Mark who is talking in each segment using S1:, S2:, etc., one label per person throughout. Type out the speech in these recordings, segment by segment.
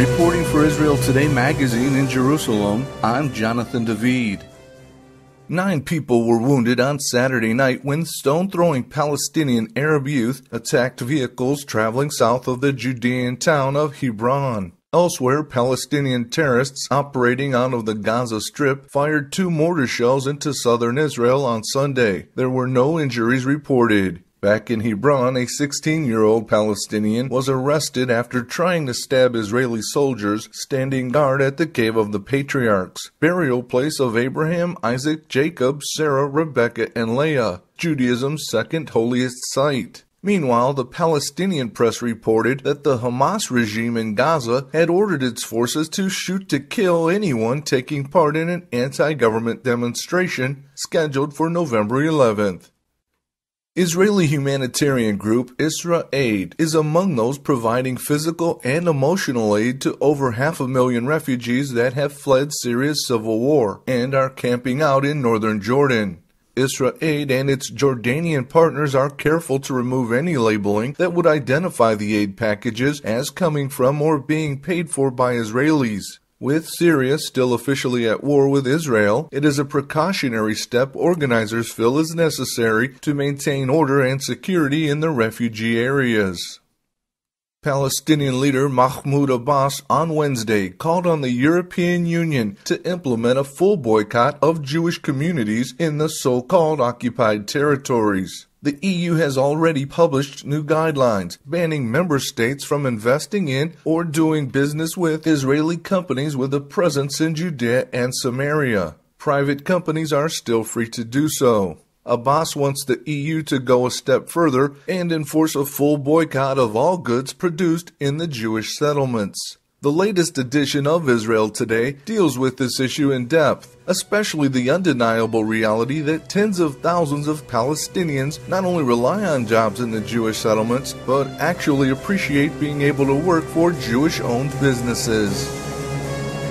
S1: Reporting for Israel Today magazine in Jerusalem, I'm Jonathan David. 9 people were wounded on Saturday night when stone-throwing Palestinian Arab youth attacked vehicles traveling south of the Judean town of Hebron. Elsewhere, Palestinian terrorists operating out of the Gaza Strip fired 2 mortar shells into southern Israel on Sunday. There were no injuries reported. Back in Hebron, a 16-year-old Palestinian was arrested after trying to stab Israeli soldiers standing guard at the Cave of the Patriarchs, burial place of Abraham, Isaac, Jacob, Sarah, Rebecca, and Leah, Judaism's second holiest site. Meanwhile, the Palestinian Press reported that the Hamas regime in Gaza had ordered its forces to shoot to kill anyone taking part in an anti-government demonstration scheduled for November 11th. Israeli humanitarian group IsraAid is among those providing physical and emotional aid to over 500,000 refugees that have fled Syria's civil war and are camping out in northern Jordan. IsraAid and its Jordanian partners are careful to remove any labeling that would identify the aid packages as coming from or being paid for by Israelis. With Syria still officially at war with Israel, it is a precautionary step organizers feel is necessary to maintain order and security in the refugee areas. Palestinian leader Mahmoud Abbas on Wednesday called on the European Union to implement a full boycott of Jewish communities in the so-called occupied territories. The EU has already published new guidelines banning member states from investing in or doing business with Israeli companies with a presence in Judea and Samaria. Private companies are still free to do so. Abbas wants the EU to go a step further and enforce a full boycott of all goods produced in the Jewish settlements. The latest edition of Israel Today deals with this issue in depth, especially the undeniable reality that tens of thousands of Palestinians not only rely on jobs in the Jewish settlements, but actually appreciate being able to work for Jewish-owned businesses.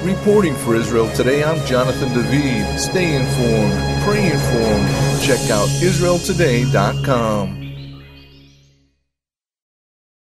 S1: Reporting for Israel Today, I'm Jonathan David. Stay informed, pray informed. Check out IsraelToday.com.